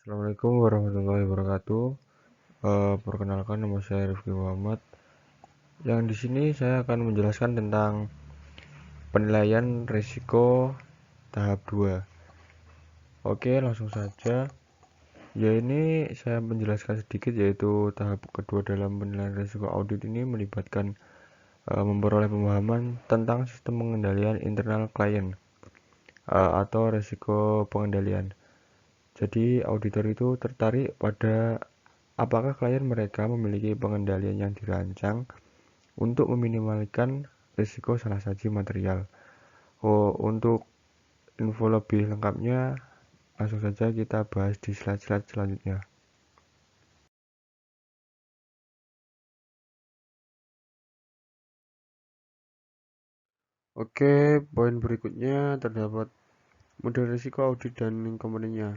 Assalamualaikum warahmatullahi wabarakatuh. Perkenalkan nama saya Rifki Muhammad. Yang di sini saya akan menjelaskan tentang penilaian risiko tahap 2. Oke, langsung saja. Ya ini saya menjelaskan sedikit yaitu tahap kedua dalam penilaian risiko audit ini melibatkan memperoleh pemahaman tentang sistem pengendalian internal klien atau risiko pengendalian. Jadi auditor itu tertarik pada apakah klien mereka memiliki pengendalian yang dirancang untuk meminimalkan risiko salah saji material. Untuk info lebih lengkapnya, langsung saja kita bahas di slide-slide selanjutnya. Oke, poin berikutnya terdapat model risiko audit dan komponennya.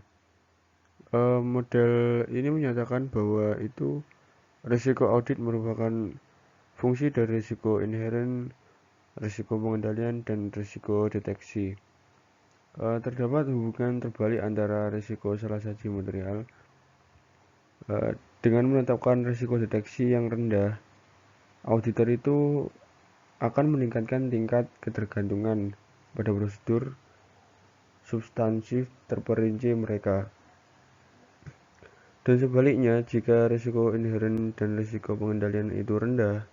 Model ini menyatakan bahwa risiko audit merupakan fungsi dari risiko inheren, risiko pengendalian, dan risiko deteksi. Terdapat hubungan terbalik antara risiko salah saji material dengan menetapkan risiko deteksi yang rendah. Auditor itu akan meningkatkan tingkat ketergantungan pada prosedur substansif terperinci mereka. Dan sebaliknya, jika risiko inheren dan risiko pengendalian itu rendah,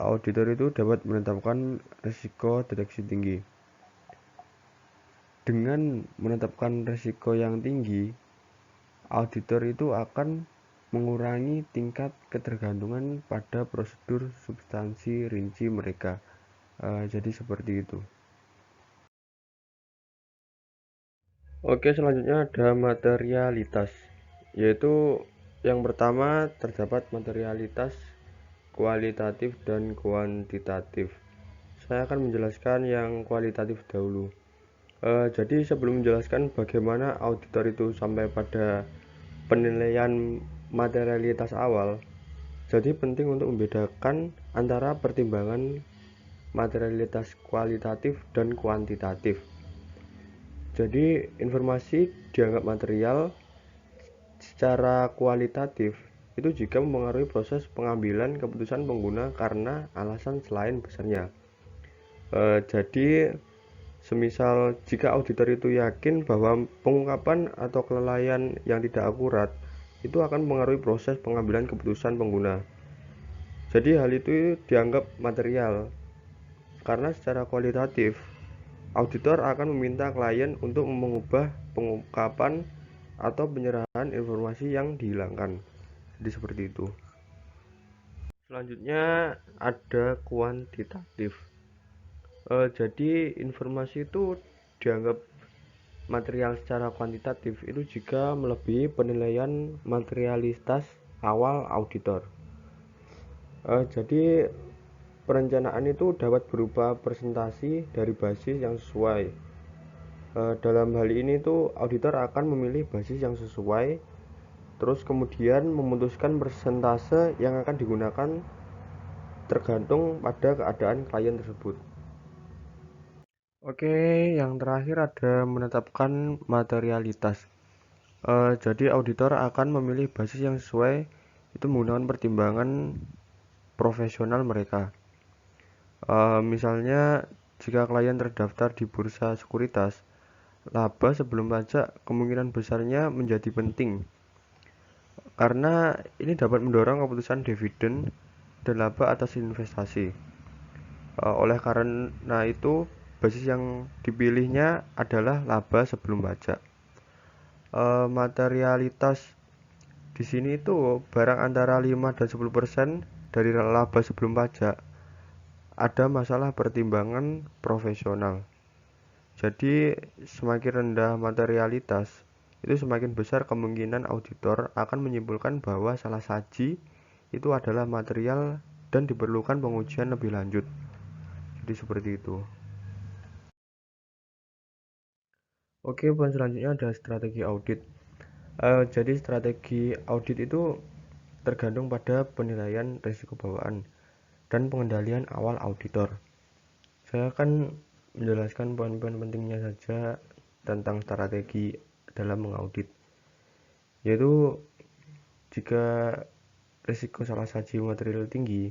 auditor itu dapat menetapkan risiko deteksi tinggi. Dengan menetapkan risiko yang tinggi, auditor itu akan mengurangi tingkat ketergantungan pada prosedur substansi rinci mereka. Jadi seperti itu. Oke, selanjutnya ada materialitas, yaitu yang pertama terdapat materialitas kualitatif dan kuantitatif. Saya akan menjelaskan yang kualitatif dahulu. Jadi sebelum menjelaskan bagaimana auditor itu sampai pada penilaian materialitas awal, jadi penting untuk membedakan antara pertimbangan materialitas kualitatif dan kuantitatif. Jadi informasi dianggap material secara kualitatif itu jika mempengaruhi proses pengambilan keputusan pengguna karena alasan selain besarnya. Jadi semisal jika auditor itu yakin bahwa pengungkapan atau kelalaian yang tidak akurat itu akan mempengaruhi proses pengambilan keputusan pengguna. Jadi hal itu dianggap material karena secara kualitatif auditor akan meminta klien untuk mengubah pengungkapan atau penyerahan informasi yang dihilangkan. Jadi seperti itu. Selanjutnya ada kuantitatif. Jadi informasi itu dianggap material secara kuantitatif itu jika melebihi penilaian materialitas awal auditor. Jadi perencanaan itu dapat berupa presentasi dari basis yang sesuai. Dalam hal ini tuh auditor akan memilih basis yang sesuai, terus kemudian memutuskan persentase yang akan digunakan tergantung pada keadaan klien tersebut. Oke, yang terakhir ada menetapkan materialitas. Jadi auditor akan memilih basis yang sesuai itu menggunakan pertimbangan profesional mereka. Misalnya jika klien terdaftar di bursa sekuritas, laba sebelum pajak kemungkinan besarnya menjadi penting karena ini dapat mendorong keputusan dividen dan laba atas investasi. Oleh karena itu, basis yang dipilihnya adalah laba sebelum pajak. Materialitas di sini itu barang antara 5 dan 10% dari laba sebelum pajak ada masalah pertimbangan profesional. Jadi semakin rendah materialitas itu semakin besar kemungkinan auditor akan menyimpulkan bahwa salah saji itu adalah material dan diperlukan pengujian lebih lanjut. Jadi seperti itu. Oke, poin selanjutnya ada strategi audit. Jadi strategi audit itu tergantung pada penilaian risiko bawaan dan pengendalian awal auditor. Saya akan menjelaskan poin-poin pentingnya saja tentang strategi dalam mengaudit. yaitu jika risiko salah saji material tinggi,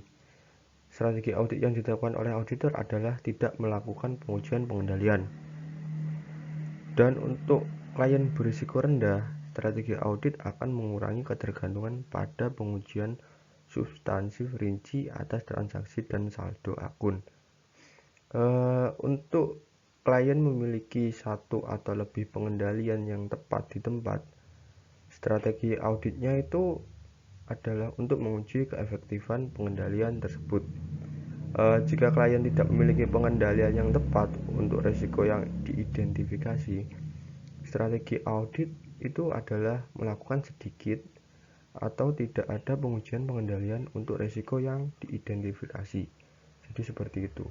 strategi audit yang ditetapkan oleh auditor adalah tidak melakukan pengujian pengendalian. Dan untuk klien berisiko rendah, strategi audit akan mengurangi ketergantungan pada pengujian substansif rinci atas transaksi dan saldo akun. Untuk klien memiliki satu atau lebih pengendalian yang tepat di tempat, strategi auditnya itu adalah untuk menguji keefektifan pengendalian tersebut. Jika klien tidak memiliki pengendalian yang tepat untuk risiko yang diidentifikasi, strategi audit itu adalah melakukan sedikit atau tidak ada pengujian pengendalian untuk risiko yang diidentifikasi. Jadi seperti itu.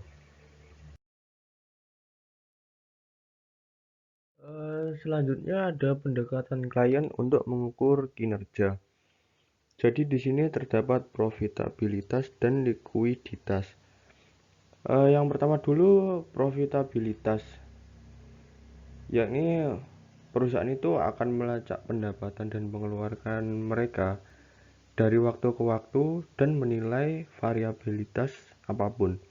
Selanjutnya ada pendekatan klien untuk mengukur kinerja. Jadi di sini terdapat profitabilitas dan likuiditas. Yang pertama dulu profitabilitas, yakni perusahaan itu akan melacak pendapatan dan pengeluaran mereka dari waktu ke waktu dan menilai variabilitas apapun.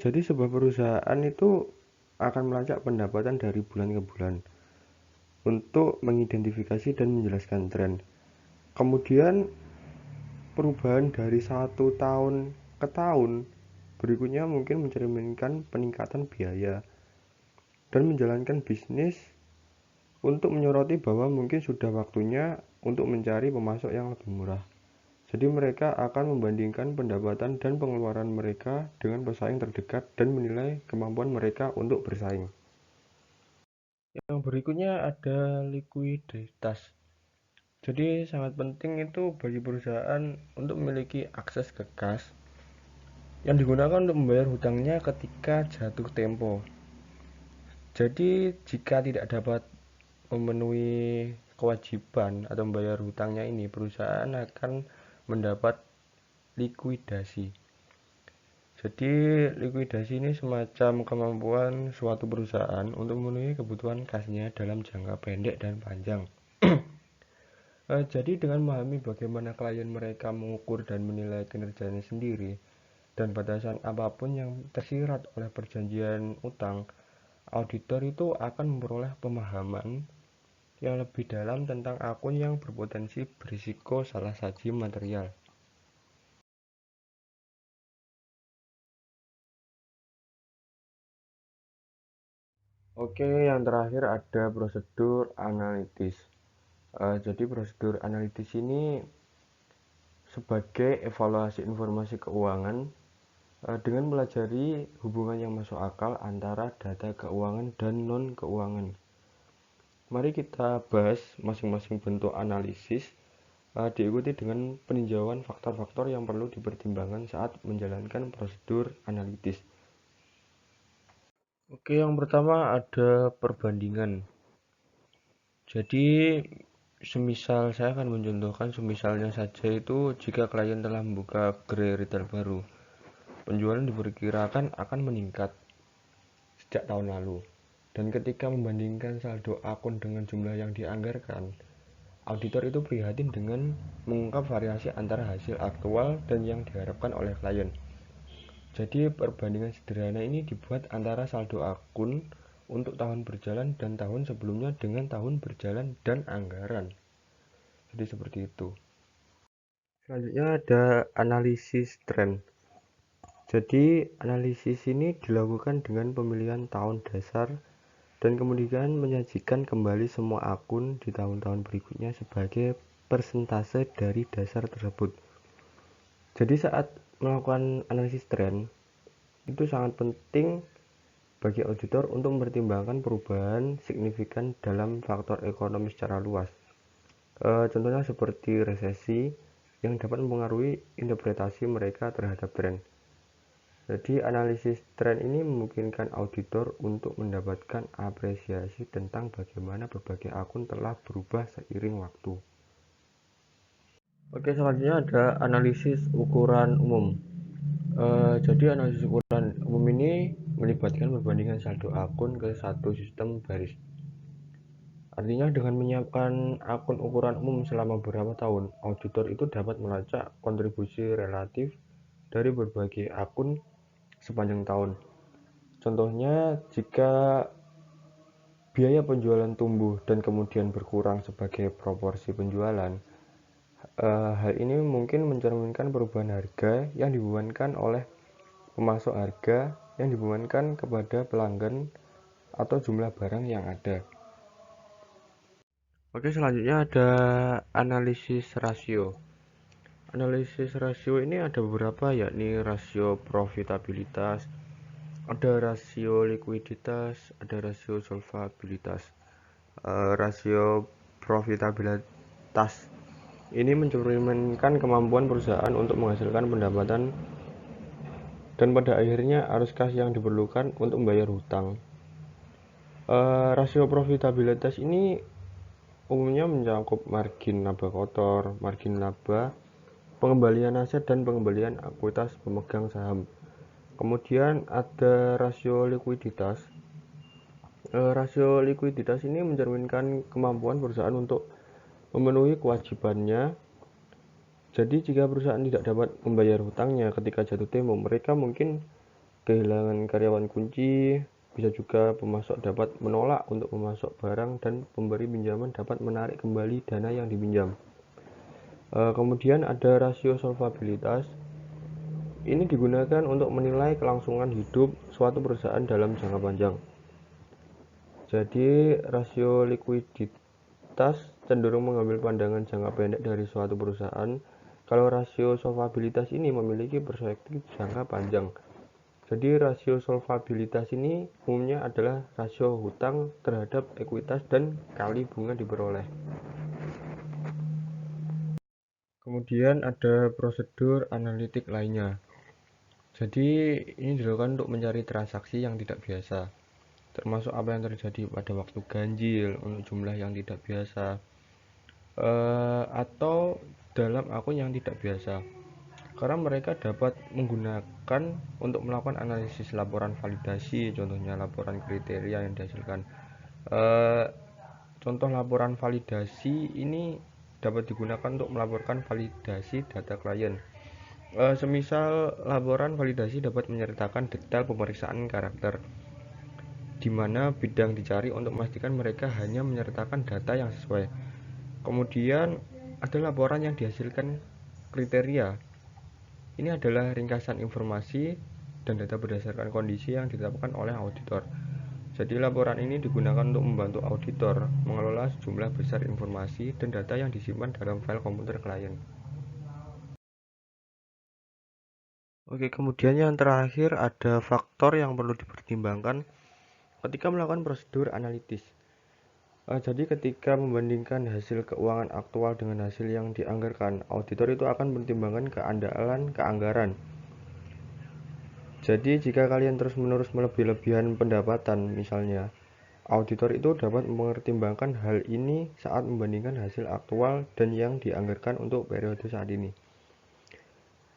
Jadi sebuah perusahaan itu akan melacak pendapatan dari bulan ke bulan untuk mengidentifikasi dan menjelaskan tren. Kemudian perubahan dari satu tahun ke tahun berikutnya mungkin mencerminkan peningkatan biaya dan menjalankan bisnis untuk menyoroti bahwa mungkin sudah waktunya untuk mencari pemasok yang lebih murah. Jadi mereka akan membandingkan pendapatan dan pengeluaran mereka dengan pesaing terdekat dan menilai kemampuan mereka untuk bersaing. Yang berikutnya ada likuiditas. Jadi sangat penting itu bagi perusahaan untuk memiliki akses ke kas yang digunakan untuk membayar hutangnya ketika jatuh tempo. Jadi jika tidak dapat memenuhi kewajiban atau membayar hutangnya ini, perusahaan akan mendapat likuidasi. Jadi likuidasi ini semacam kemampuan suatu perusahaan untuk memenuhi kebutuhan kasnya dalam jangka pendek dan panjang. Jadi dengan memahami bagaimana klien mereka mengukur dan menilai kinerjanya sendiri dan batasan apapun yang tersirat oleh perjanjian utang, auditor itu akan memperoleh pemahaman yang lebih dalam tentang akun yang berpotensi berisiko salah saji material. Oke, yang terakhir ada prosedur analitis. Jadi prosedur analitis ini sebagai evaluasi informasi keuangan dengan pelajari hubungan yang masuk akal antara data keuangan dan non-keuangan. Mari kita bahas masing-masing bentuk analisis, diikuti dengan peninjauan faktor-faktor yang perlu dipertimbangkan saat menjalankan prosedur analitis. Oke, yang pertama ada perbandingan. Jadi semisal saya akan mencontohkan semisalnya saja itu jika klien telah membuka gerai retail baru, penjualan diperkirakan akan meningkat sejak tahun lalu. Dan ketika membandingkan saldo akun dengan jumlah yang dianggarkan, auditor itu prihatin dengan mengungkap variasi antara hasil aktual dan yang diharapkan oleh klien. Jadi perbandingan sederhana ini dibuat antara saldo akun untuk tahun berjalan dan tahun sebelumnya dengan tahun berjalan dan anggaran. Jadi seperti itu. Selanjutnya ada analisis tren. Jadi analisis ini dilakukan dengan pemilihan tahun dasar dan kemudian menyajikan kembali semua akun di tahun-tahun berikutnya sebagai persentase dari dasar tersebut. Jadi saat melakukan analisis tren itu sangat penting bagi auditor untuk mempertimbangkan perubahan signifikan dalam faktor ekonomi secara luas. Contohnya seperti resesi yang dapat mempengaruhi interpretasi mereka terhadap tren. Jadi analisis tren ini memungkinkan auditor untuk mendapatkan apresiasi tentang bagaimana berbagai akun telah berubah seiring waktu. Oke, selanjutnya ada analisis ukuran umum. Jadi analisis ukuran umum ini melibatkan perbandingan saldo akun ke satu sistem baris. Artinya dengan menyiapkan akun ukuran umum selama beberapa tahun, auditor itu dapat melacak kontribusi relatif dari berbagai akun sepanjang tahun. Contohnya, jika biaya penjualan tumbuh dan kemudian berkurang sebagai proporsi penjualan, hal ini mungkin mencerminkan perubahan harga yang dibebankan oleh pemasok harga yang dibebankan kepada pelanggan atau jumlah barang yang ada. Oke, selanjutnya ada analisis rasio. Analisis rasio ini ada beberapa, yakni rasio profitabilitas, ada rasio likuiditas, ada rasio solvabilitas. Rasio profitabilitas ini mencerminkan kemampuan perusahaan untuk menghasilkan pendapatan dan pada akhirnya arus kas yang diperlukan untuk membayar hutang. Rasio profitabilitas ini umumnya mencakup margin laba kotor, margin laba, pengembalian aset, dan pengembalian ekuitas pemegang saham. Kemudian ada rasio likuiditas. Rasio likuiditas ini mencerminkan kemampuan perusahaan untuk memenuhi kewajibannya. Jadi jika perusahaan tidak dapat membayar hutangnya ketika jatuh tempo, mereka mungkin kehilangan karyawan kunci. Bisa juga pemasok dapat menolak untuk memasok barang dan pemberi pinjaman dapat menarik kembali dana yang dipinjam. Kemudian ada rasio solvabilitas. Ini digunakan untuk menilai kelangsungan hidup suatu perusahaan dalam jangka panjang. Jadi rasio likuiditas cenderung mengambil pandangan jangka pendek dari suatu perusahaan, kalau rasio solvabilitas ini memiliki perspektif jangka panjang. Jadi rasio solvabilitas ini umumnya adalah rasio hutang terhadap ekuitas dan kali bunga diperoleh. Kemudian ada prosedur analitik lainnya. Jadi ini dilakukan untuk mencari transaksi yang tidak biasa, termasuk apa yang terjadi pada waktu ganjil untuk jumlah yang tidak biasa, atau dalam akun yang tidak biasa. Karena mereka dapat menggunakan untuk melakukan analisis laporan validasi, contohnya laporan kriteria yang dihasilkan. Contoh laporan validasi ini dapat digunakan untuk melaporkan validasi data klien. Semisal laporan validasi dapat menyertakan detail pemeriksaan karakter, di mana bidang dicari untuk memastikan mereka hanya menyertakan data yang sesuai. Kemudian ada laporan yang dihasilkan kriteria. Ini adalah ringkasan informasi dan data berdasarkan kondisi yang ditetapkan oleh auditor. Jadi laporan ini digunakan untuk membantu auditor mengelola sejumlah besar informasi dan data yang disimpan dalam file komputer klien. Oke, kemudian yang terakhir ada faktor yang perlu dipertimbangkan ketika melakukan prosedur analitis. Jadi ketika membandingkan hasil keuangan aktual dengan hasil yang dianggarkan, auditor itu akan mempertimbangkan keandalan keanggaran. Jadi jika kalian terus-menerus melebih-lebihan pendapatan misalnya, auditor itu dapat mempertimbangkan hal ini saat membandingkan hasil aktual dan yang dianggarkan untuk periode saat ini.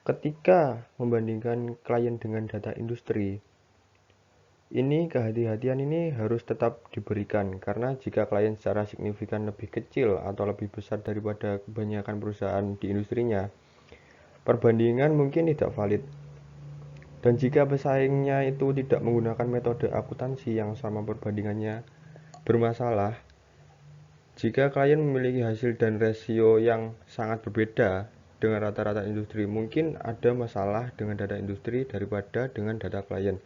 Ketika membandingkan klien dengan data industri, ini kehati-hatian ini harus tetap diberikan, karena jika klien secara signifikan lebih kecil atau lebih besar daripada kebanyakan perusahaan di industrinya, perbandingan mungkin tidak valid. Dan jika pesaingnya itu tidak menggunakan metode akuntansi yang sama, perbandingannya bermasalah. Jika klien memiliki hasil dan rasio yang sangat berbeda dengan rata-rata industri, mungkin ada masalah dengan data industri daripada dengan data klien.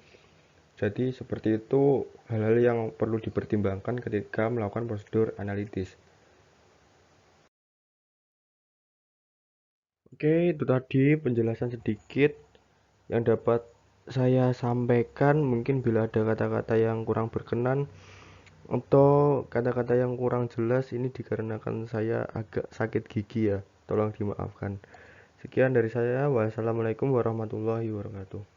Jadi seperti itu hal-hal yang perlu dipertimbangkan ketika melakukan prosedur analitis. Oke, itu tadi penjelasan sedikit yang dapat saya sampaikan. Mungkin bila ada kata-kata yang kurang berkenan atau kata-kata yang kurang jelas, ini dikarenakan saya agak sakit gigi ya, tolong dimaafkan. Sekian dari saya. Wassalamualaikum warahmatullahi wabarakatuh.